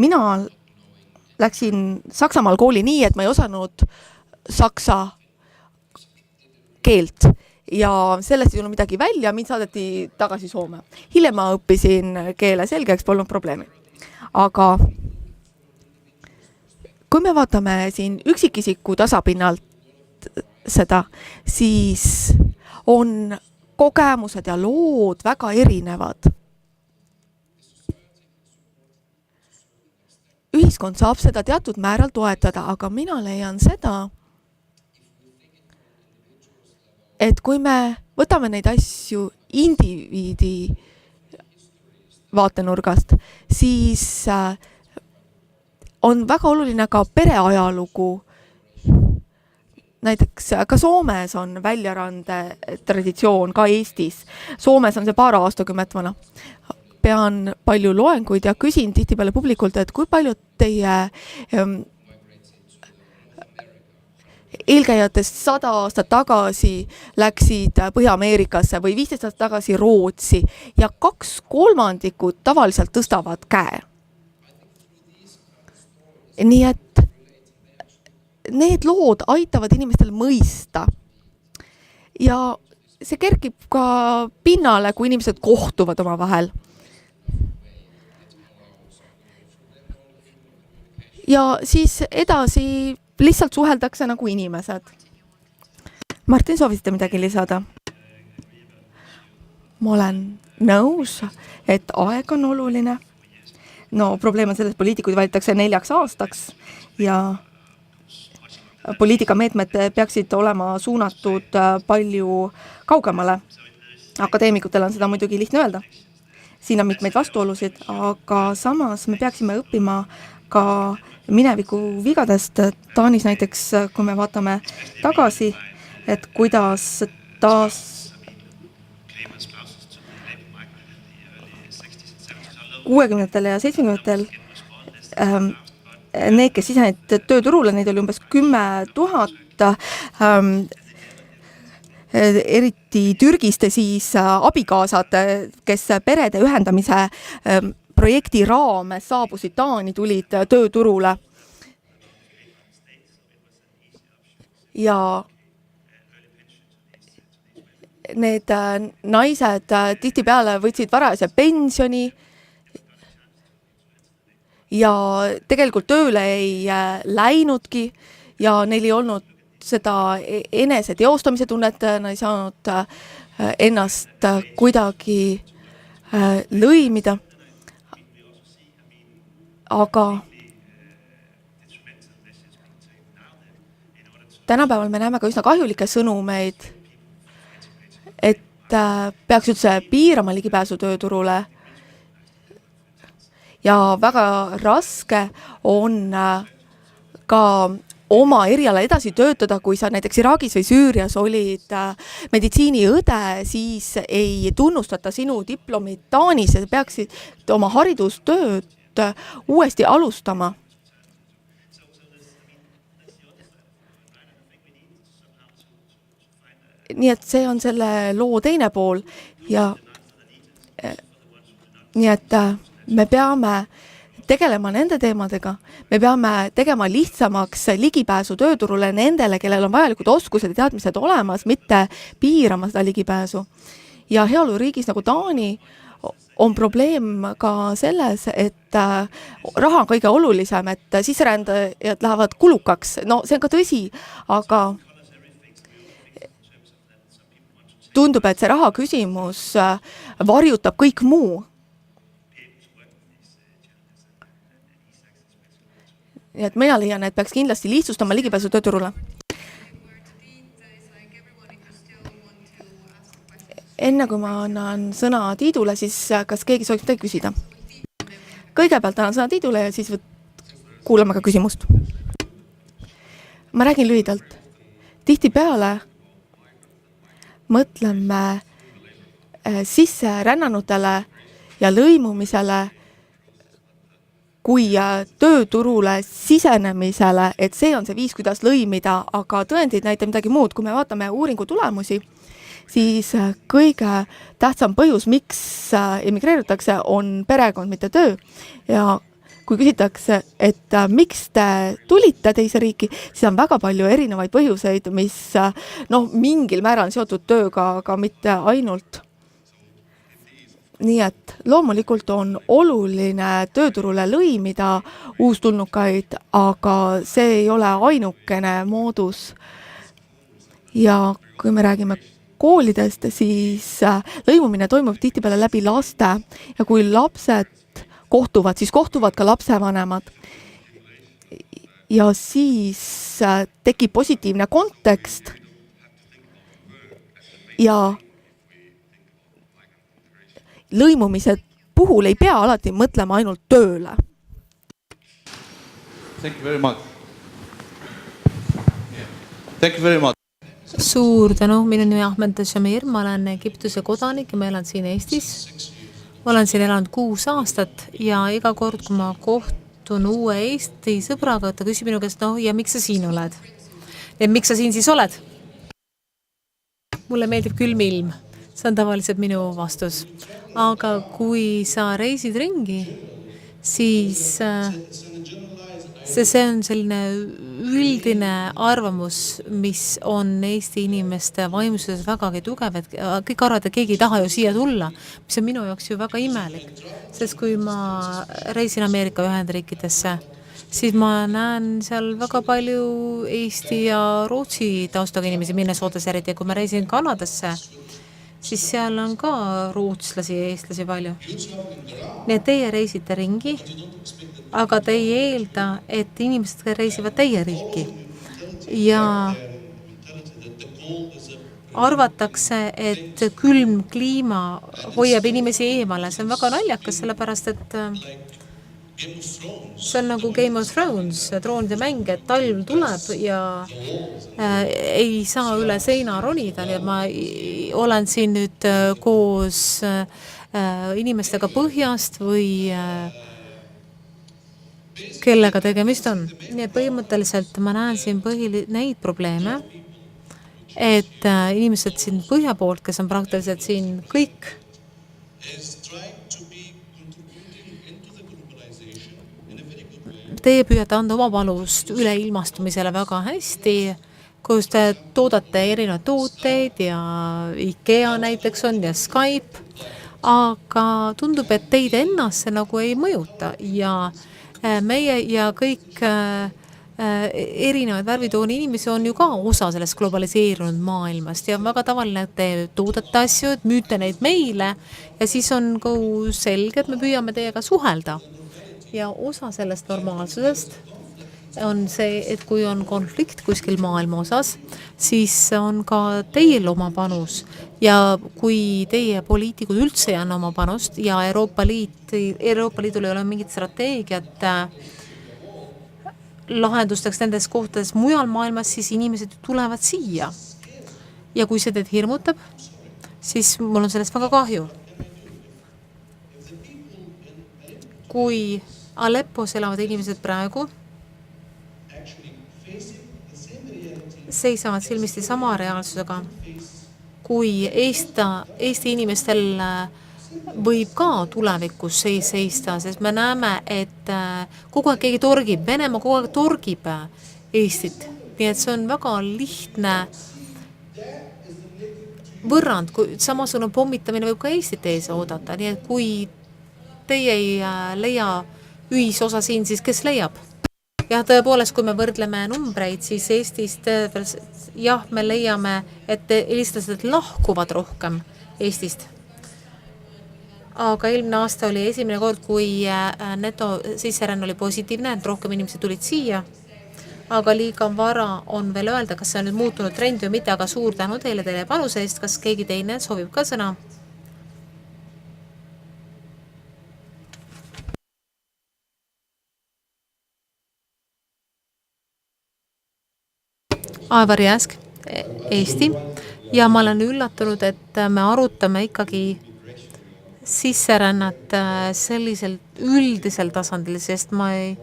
Mina läksin Saksamaal kooli nii, et ma ei osanud saksa keelt ja sellest ei tulnud midagi välja, mind saadeti tagasi Soome. Hiljem ma õppisin keele selgeks, polnud probleemi. Aga kui me vaatame siin üksikisiku tasapinnalt seda, siis on kogemused ja lood väga erinevad. Ühiskond saab seda teatud määral toetada, aga mina leian seda, et kui me võtame neid asju indiviidi vaatenurgast, siis on väga oluline ka pereajalugu. Näiteks ka Soomes on väljarande traditsioon, ka Eestis. Soomes on see paar aastakümmet vana. Pean palju loenguid ja küsin tihtipeale publikult, et kui paljud teie eelkäijatest 100 aastat tagasi läksid Põhja-Ameerikasse või 15 aastat tagasi Rootsi ja 2/3 tavaliselt tõstavad käe. Nii et need lood aitavad inimestel mõista. Ja see kerkib ka pinnale, kui inimesed kohtuvad oma vahel. Ja siis edasi lihtsalt suheldakse nagu inimesed. Martin, soovisite midagi lisada? Ma olen nõus, et aeg on oluline. No probleem on selles, poliitikuid valitakse 4 aastaks ja poliitikameetmed peaksid olema suunatud palju kaugemale. Akadeemikutel on seda muidugi lihtne öelda. Siin on mitmeid vastuolusid, aga samas me peaksime õppima ka mineviku vigadest. Taanis näiteks, kui me vaatame tagasi, et kuidas taas 60-tel ja 70-tel need, kes sisened tööturule, neid oli umbes 10 000, eriti Türgist siis abikaasad, kes perede ühendamise projekti raames saabusid Taani, tulid tööturule. Ja need naised tihtipeale võtsid varajase pensioni ja tegelikult tööle ei läinudki ja neil ei olnud seda enese teostamise tunnet, nad ei saanud ennast kuidagi lõimida. Aga tänapäeval me näeme ka üsna kahjulikke sõnumeid, et peaks üldse piirama ligipääsu tööturule. Ja väga raske on ka oma eriala edasi töötada, kui sa näiteks Iraagis või Süürias olid meditsiiniõde, siis ei tunnustata sinu diplomit Taanis ja peaksid oma haridustööd uuesti alustama. Nii et see on selle loo teine pool ja nii et me peame tegelema nende teemadega, me peame tegema lihtsamaks ligipääsu tööturule nendele, kellel on vajalikud oskused ja teadmised olemas, mitte piirama seda ligipääsu. Ja heaoluriigis nagu Taani on probleem ka selles, et raha on kõige olulisem, et sisserändajad lähevad kulukaks. No see on ka tõsi, aga tundub, et see raha küsimus varjutab kõik muu. Nii et mina leian, et peaks kindlasti lihtsustama ligipääsu tööturule. Enne kui ma annan sõna Tiidule, siis kas keegi sooviks midagi küsida? Kõigepealt annan sõna Tiidule ja siis kuulame ka küsimust. Ma räägin lühidalt. Tihtipeale mõtleme sisse rännanutele ja lõimumisele kui tööturule sisenemisele, et see on see viis, kuidas lõimida, aga tõendid näitab midagi muud. Kui me vaatame uuringu tulemusi, siis kõige tähtsam põhjus, miks emigreeritakse, on perekond, mitte töö. Ja kui küsitakse, et miks te tulite teise riiki, siis on väga palju erinevaid põhjuseid, mis mingil määral on seotud tööga, aga mitte ainult. Nii et loomulikult on oluline tööturule lõimida uustulnukaid, aga see ei ole ainukene moodus. Ja kui me räägime koolidest, siis lõimumine toimub tihtipeale läbi laste ja kui lapsed kohtuvad, siis kohtuvad ka lapsevanemad. Ja siis tekib positiivne kontekst ja lõimumise puhul ei pea alati mõtlema ainult tööle. Thank you very much. Thank you very much. Suur tänu, minu nimi Ahmed Shamir, ma olen Egiptuse kodanik ja ma elan siin Eestis. Ma olen siin elanud 6 aastat ja iga kord, kui ma kohtun uue Eesti sõbraga, ta küsib minu käest, ja miks sa siin oled? Ja miks sa siin siis oled? Mulle meeldib külm ilm. See on tavaliselt minu vastus. Aga kui sa reisid ringi, siis see on selline üldine arvamus, mis on Eesti inimeste vaimuses vägagi tugev, et kõik arvavad, et keegi ei taha ju siia tulla, mis on minu jaoks ju väga imelik. Sest kui ma reisin Ameerika Ühendriikidesse, siis ma näen seal väga palju Eesti ja Rootsi taustaga inimesi Minnesotas eriti, ja kui ma reisin Kanadasse, siis seal on ka rootslasi ja eestlasi palju. Nii et teie reisite ringi, aga te ei eelda, et inimesed reisivad teie riiki. Ja arvatakse, et külm kliima hoiab inimesi eemale. See on väga naljakas, sellepärast, et see on nagu Game of Thrones, troonide mäng, et talv tuleb ja ei saa üle seina ronida. Nii et ma olen siin nüüd koos inimestega põhjast või kellega tegemist on. Nii et põhimõtteliselt ma näen siin neid probleeme, et inimesed siin põhja poolt, kes on praktiliselt siin kõik, teie püüate anda oma panust üleilmastumisele väga hästi, kus te toodate erinevaid tooteid ja IKEA näiteks on ja Skype, aga tundub, et teid ennast see nagu ei mõjuta ja meie ja kõik erinevad värvitooni inimesi on ju ka osa sellest globaliseerunud maailmast ja on väga tavaline, et te toodate asju, et müüte neid meile ja siis on ka selge, et me püüame teiega suhelda. Ja osa sellest normaalsusest on see, et kui on konflikt kuskil maailma osas, siis on ka teil oma panus. Ja kui teie poliitikud üldse ei anna oma panust ja Euroopa Liidul ei ole mingit strateegiat lahendusteks nendes kohtades mujal maailmas, siis inimesed tulevad siia. Ja kui see teid hirmutab, siis mul on sellest väga kahju. Kui Aleppos elavad inimesed praegu seisavad silmisti sama reaalsusega, kui Eesti inimestel võib ka tulevikus seista, sest me näeme, et kogu aeg keegi torgib, Venemaa kogu aeg torgib Eestit. Nii et see on väga lihtne võrrand, kui samasugune pommitamine võib ka Eestit ees oodata, nii et kui teie ei leia ühisosa siin, siis kes leiab? Ja tõepoolest, kui me võrdleme numbreid, siis Eestist, jah, me leiame, et eestlased lahkuvad rohkem Eestist. Aga eelmine aasta oli esimene kord, kui neto sisseränne oli positiivne, et rohkem inimesi tulid siia. Aga liiga vara on veel öelda, kas see on nüüd muutunud trend või mitte, aga suur tänu teile panuse eest. Kas keegi teine soovib ka sõna? Aivar Jääsk, Eesti. Ja ma olen üllatunud, et me arutame ikkagi sisserännat selliselt üldisel tasandil, sest ma ei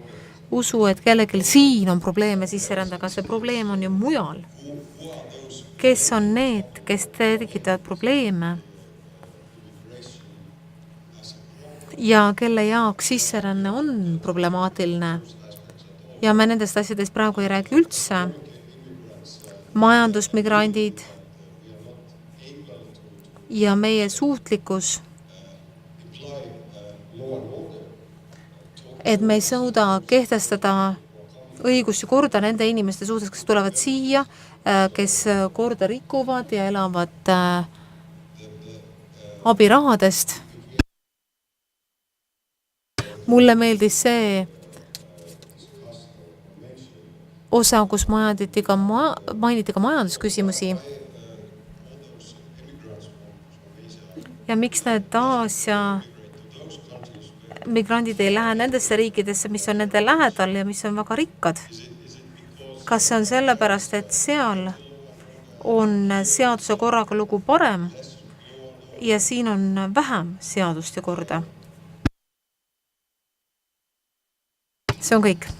usu, et kellelgi siin on probleeme sisserändaga, see probleem on ju mujal. Kes on need, kes tekitavad probleeme ja kelle jaoks sisseränne on problemaatiline ja me nendest asjadest praegu ei räägi üldse. Majandusmigrandid ja meie suutlikkus, et me ei suuda kehtestada õigust ja korda nende inimeste suhtes, kes tulevad siia, kes korda rikuvad ja elavad abirahadest. Mulle meeldis see osa, kus mainiti ka majandusküsimusi. Ja miks need Aasia migrandid ei lähe nendesse riikidesse, mis on nende lähedal ja mis on väga rikkad? Kas see on sellepärast, et seal on seaduse korraga lugu parem ja siin on vähem seadust ja korda? See on kõik.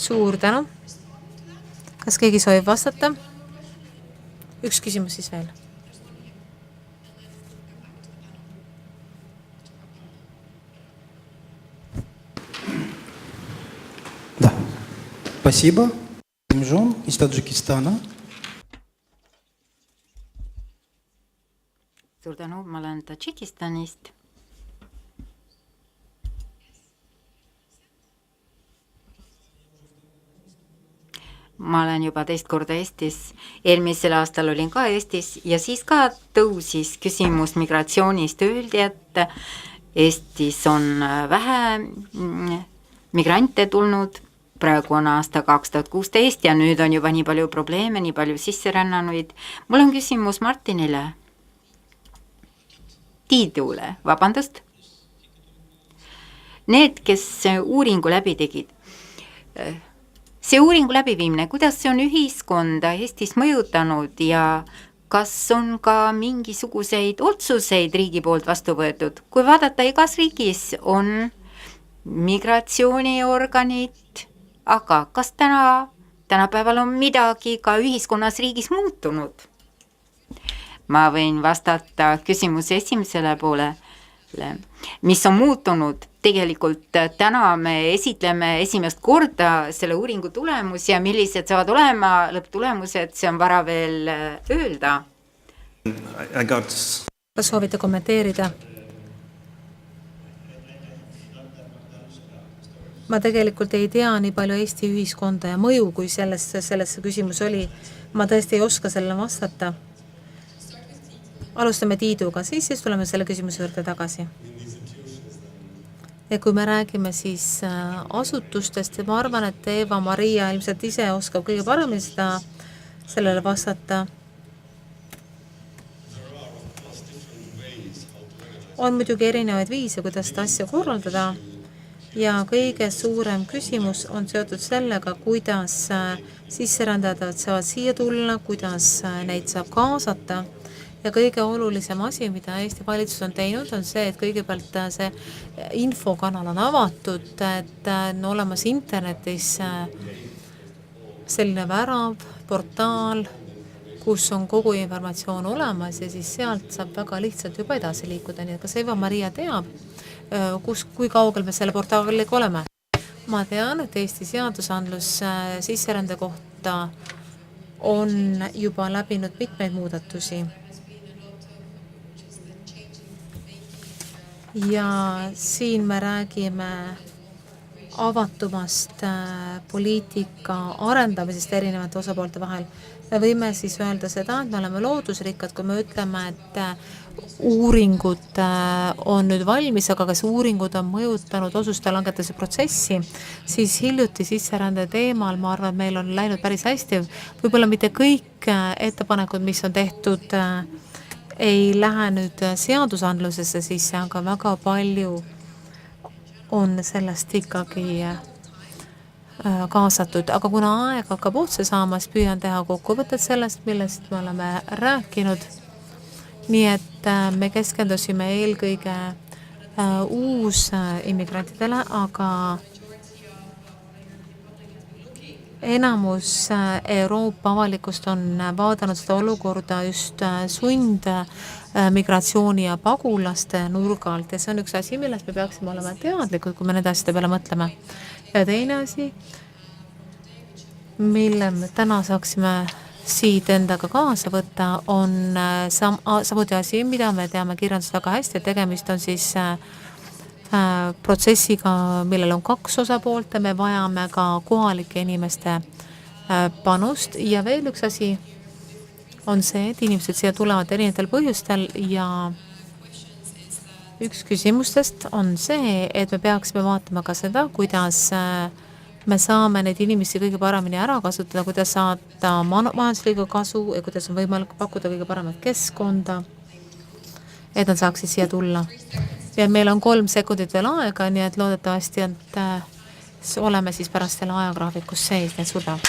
Suur tänu. Kas keegi soovib vastata? Üks küsimus siis veel. Да. Спасибо. Имжон из Таджикистана. Suur tänu, ma olen Tadžikistanist. Ma olen juba teist korda Eestis. Eelmisel aastal olin ka Eestis ja siis ka tõusis küsimus migratsioonist. Öeldi, et Eestis on vähe migrante tulnud. Praegu on aasta 2016 ja nüüd on juba nii palju probleeme, nii palju sisserännanuid. Mul on küsimus Martinile. Tiidule, vabandust. Need, kes uuringu läbi tegid. See uuringu läbiviimine, kuidas see on ühiskonda Eestis mõjutanud ja kas on ka mingisuguseid otsuseid riigi poolt vastu võetud? Kui vaadata, igas riigis on migratsiooniorganid, aga kas tänapäeval on midagi ka ühiskonnas riigis muutunud? Ma võin vastata küsimuse esimesele poolele. Mis on muutunud? Tegelikult täna me esitleme esimest korda selle uuringu tulemus ja millised saavad olema lõpptulemused, see on vara veel öelda. Kas soovite kommenteerida? Ma tegelikult ei tea nii palju Eesti ühiskonda ja mõju, kui sellesse küsimus oli. Ma tõesti ei oska sellele vastata. Alustame Tiiduga, siis tuleme selle küsimuse juurde tagasi. Ja kui me räägime siis asutustest, ma arvan, et Eva-Maria ilmselt ise oskab kõige paremini sellele vastata. On muidugi erinevaid viise, kuidas seda asja korraldada ja kõige suurem küsimus on seotud sellega, kuidas sisserändajad saavad siia tulla, kuidas neid saab kaasata. Ja kõige olulisem asi, mida Eesti valitsus on teinud, on see, et kõigepealt see infokanal on avatud, et on olemas internetis selline värav, portaal, kus on kogu informatsioon olemas ja siis sealt saab väga lihtsalt juba edasi liikuda, nii et kas Eva-Maria teab, kui kaugel me selle portaaliga oleme? Ma tean, et Eesti seadusandlus sisserände kohta on juba läbinud mitmeid muudatusi. Ja siin me räägime avatumast poliitika arendamisest erinevate osapoolte vahel. Me võime siis öelda seda, et me oleme loodusrikkad, kui me ütleme, et uuringud on nüüd valmis, aga kas uuringud on mõjutanud otsuste langetamise protsessi, siis hiljuti sisserände teemal, ma arvan, et meil on läinud päris hästi. Võib-olla mitte kõik ettepanekud, mis on tehtud, ei lähe nüüd seadusandlusesse sisse, aga väga palju on sellest ikkagi kaasatud. Aga kuna aeg hakkab otsa saama, siis püüan teha kokkuvõtet sellest, millest me oleme rääkinud. Nii et me keskendusime eelkõige uusimmigrantidele, aga enamus Euroopa avalikust on vaadanud seda olukorda just sundmigratsiooni ja pagulaste nurga alt ja see on üks asi, millest me peaksime olema teadlikud, kui me nende asjade peale mõtleme. Ja teine asi, mille me täna saaksime siit endaga kaasa võtta, on samuti asi, mida me teame kirjandust väga hästi, et tegemist on siis protsessiga, millel on 2 osapoolt ja me vajame ka kohalike inimeste panust. Ja veel üks asi on see, et inimesed siia tulevad erinevatel põhjustel ja üks küsimustest on see, et me peaksime vaatama ka seda, kuidas me saame neid inimesi kõige paremini ära kasutada, kuidas saada majanduslikku kasu ja kuidas on võimalik pakkuda kõige paremat keskkonda, et nad saaksid siia tulla. Ja meil on 3 sekundit veel aega, nii et loodetavasti oleme siis pärast selle ajagraafikus sees, nii et suur tänu.